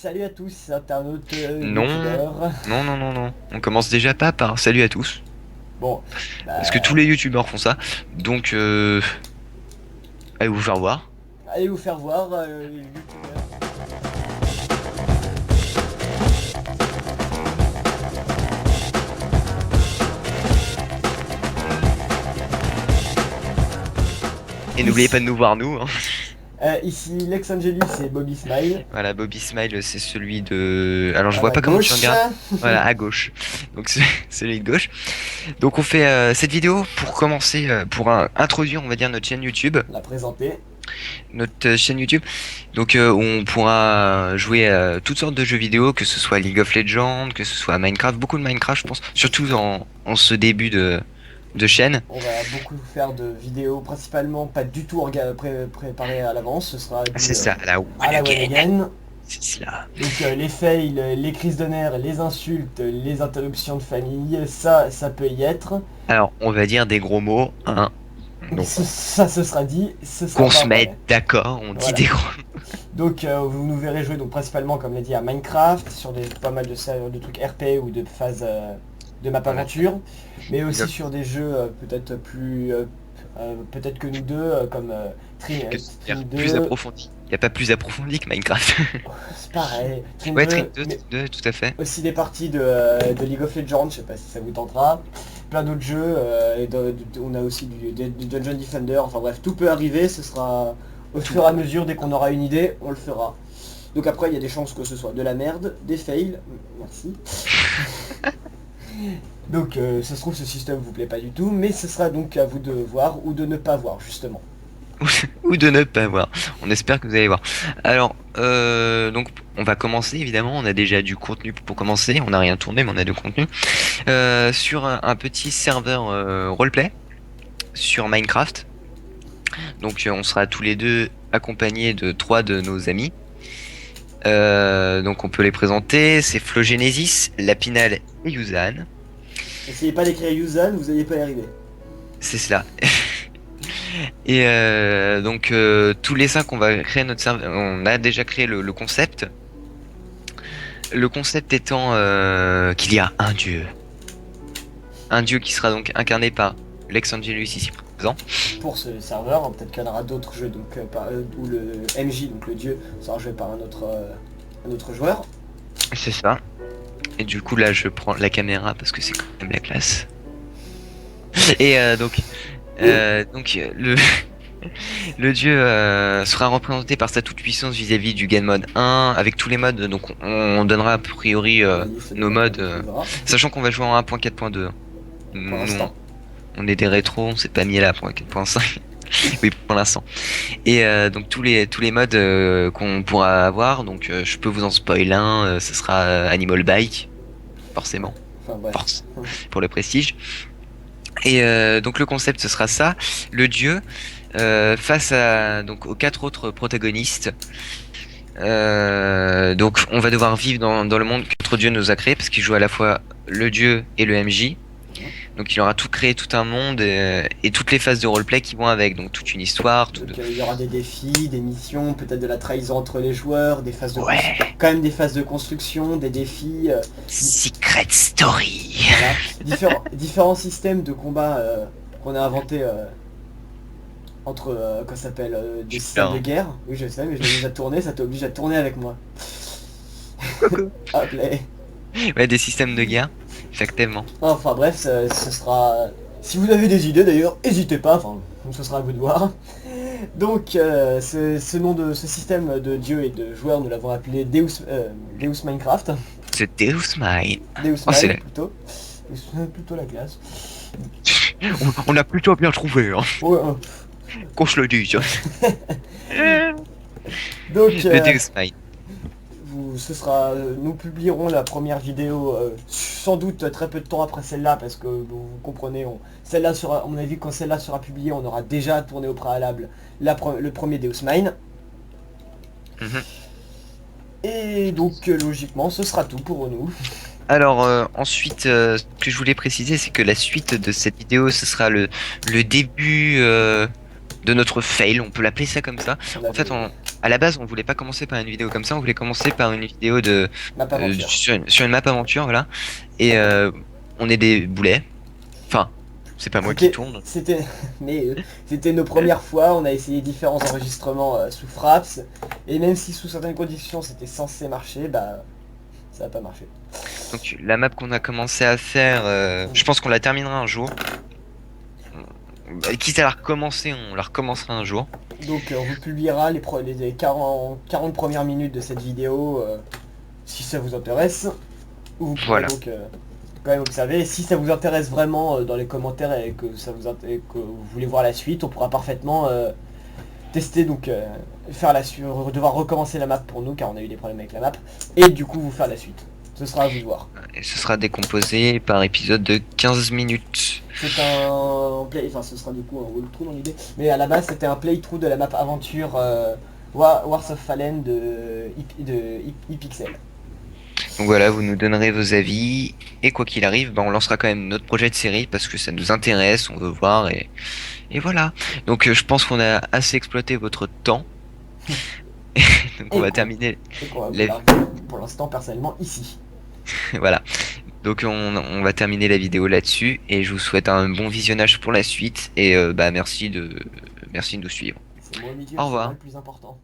Salut à tous, internautes, Non, youtubeurs. non. On commence déjà pas par salut à tous. Bon, Parce que tous bah, les youtubeurs font ça. Donc, allez vous faire voir. allez vous faire voir, youtubeurs. Et n'oubliez pas Ici, de nous voir nous, hein. ici Lex Angelis et Bobby Smile. Voilà, Bobby Smile, c'est celui de... Alors, je À vois ma pas comment tu gauche. regardes. Voilà, à gauche. Donc, c'est celui de gauche. Donc, on fait cette vidéo pour commencer, pour introduire, on va dire, notre chaîne YouTube. La présenter. Notre chaîne YouTube. Donc, où on pourra jouer à toutes sortes de jeux vidéo, que ce soit League of Legends, que ce soit Minecraft, beaucoup de Minecraft, je pense. Surtout en ce début de chaîne. On va beaucoup faire de vidéos, principalement pas du tout préparées à l'avance. Ce sera C'est du ça, la à one la one again. again. C'est cela. Donc les fails, les crises de nerfs, les insultes, les interruptions de famille, ça peut y être. Alors, on va dire des gros mots, hein. Donc, Ça, ce sera dit, ce sera qu'on pas se un mette problème. d'accord, on dit Voilà. des gros. Donc vous nous verrez jouer donc principalement comme l'a dit à Minecraft, sur pas mal de trucs RP ou de phases de map Voilà. aventure, mais aussi League sur des jeux peut-être plus peut-être que nous deux comme que Trim c'est-à-dire plus 2, approfondi. Il n'y a pas plus approfondi que Minecraft. c'est pareil, Trim Ouais, Trim 2, 2, mais Trim 2, tout à fait. aussi des parties de League of Legends, je sais pas si ça vous tentera, plein d'autres jeux, on a aussi du Dungeon Defender, enfin bref, tout peut arriver, ce sera au Tout. fur et à mesure, dès qu'on aura une idée, on le fera. Donc après, il y a des chances que ce soit de la merde, des fails, merci. Donc ça se trouve, ce système vous plaît pas du tout, mais ce sera donc à vous de voir ou de ne pas voir, justement. Ou de ne pas voir. On espère que vous allez voir. Alors, donc, on va commencer évidemment. On a déjà du contenu pour commencer. On n'a rien tourné, mais on a du contenu sur un petit serveur roleplay sur Minecraft. Donc, on sera tous les deux accompagnés de trois de nos amis. Donc, on peut les présenter. C'est Flogenesis, Lapinal et Yuzan. Essayez pas d'écrire Yuzan, vous n'allez pas y arriver. C'est cela. Et donc tous les cinq, on va créer notre serveur. On a déjà créé le concept. Le concept étant qu'il y a un dieu qui sera donc incarné par Lex Angelus ici présent. Pour ce serveur, peut-être qu'il y en aura d'autres jeux, donc où le MJ, donc le dieu, sera joué par un autre joueur. C'est ça. Et du coup là, je prends la caméra parce que c'est quand même la classe. Et donc le le dieu sera représenté par sa toute puissance vis-à-vis du game mode 1 avec tous les modes. Donc on donnera a priori Oui, ça nos dépend modes, comment tu le verras, sachant qu'on va jouer en 1.4.2. pour Nous, l'instant. on est des rétros, on s'est pas mis à la 4.5. Oui, pour l'instant. Et donc tous les modes qu'on pourra avoir, donc je peux vous en spoiler un, ce sera Animal Bike, Ouais. forcément, Enfin bref. force pour le prestige. Et donc le concept ce sera ça, le dieu face à donc aux quatre autres protagonistes. Donc on va devoir vivre dans le monde que notre dieu nous a créé parce qu'il joue à la fois le dieu et le MJ. Donc il aura tout créé, tout un monde et toutes les phases de roleplay qui vont avec, donc toute une histoire, tout de... Donc il y aura des défis, des missions, peut-être de la trahison entre les joueurs, des phases de Ouais, quand même des phases de construction, des défis, Secret Story. voilà. Différents systèmes de combat qu'on a inventés entre, quoi ça s'appelle, des systèmes de Putain. guerre. Oui je sais, mais je l'ai déjà tourné, ça t'oblige à tourner avec moi. Coucou. Hop là. Ouais, des systèmes de guerre, effectivement. Enfin bref, ce sera... Si vous avez des idées d'ailleurs, n'hésitez pas, enfin, ce sera à vous de voir. Donc, ce nom de ce système de dieu et de joueurs, nous l'avons appelé Deus Minecraft. C'est Deus Mine. Deus Oh, Mine, plutôt. C'est plutôt la classe. on a plutôt bien trouvé, hein. Ouais, Qu'on se le dise. donc, Le Deus Mine. nous publierons la première vidéo sans doute très peu de temps après celle-là parce que vous comprenez, celle-là sera, à mon avis, quand celle-là sera publiée, on aura déjà tourné au préalable le premier Deus Mine. Mhm. Et donc logiquement ce sera tout pour nous. Alors ensuite, ce que je voulais préciser, c'est que la suite de cette vidéo, ce sera le début de notre fail, on peut l'appeler ça comme ça. On En fait, avait- à la base, on voulait pas commencer par une vidéo comme ça, on voulait commencer par une vidéo Map aventure. sur une map aventure, voilà. Et on est des boulets. Enfin, c'est pas moi qui C'était, tourne. c'était, mais c'était nos premières fois. On a essayé différents enregistrements sous Fraps, et même si sous certaines conditions c'était censé marcher, bah ça a pas marché. Donc la map qu'on a commencé à faire, je pense qu'on la terminera un jour. Quitte à la recommencer, on la recommencera un jour. Donc on vous publiera les 40 premières minutes de cette vidéo si ça vous intéresse. Ou vous pourrez Voilà. donc quand même observer. Si ça vous intéresse vraiment dans les commentaires et que et que vous voulez voir la suite, on pourra parfaitement tester, donc faire la suite, devoir recommencer la map pour nous car on a eu des problèmes avec la map, et du coup vous faire la suite. Ce sera à vous de voir. Et ce sera décomposé par épisode de 15 minutes. C'est un play, enfin ce sera du coup un walkthrough dans l'idée, mais à la base c'était un playthrough de la map aventure Wars of Fallen de iPixel. Donc voilà, vous nous donnerez vos avis. Et quoi qu'il arrive, bah, on lancera quand même notre projet de série parce que ça nous intéresse, on veut voir et voilà. Donc je pense qu'on a assez exploité votre temps. Donc on Et va qu'on terminer et qu'on va vous la... larguer pour l'instant personnellement ici. Voilà. Donc on va terminer la vidéo là-dessus et je vous souhaite un bon visionnage pour la suite et bah merci de nous suivre. C'est moi au milieu, Au c'est moi revoir. le plus important.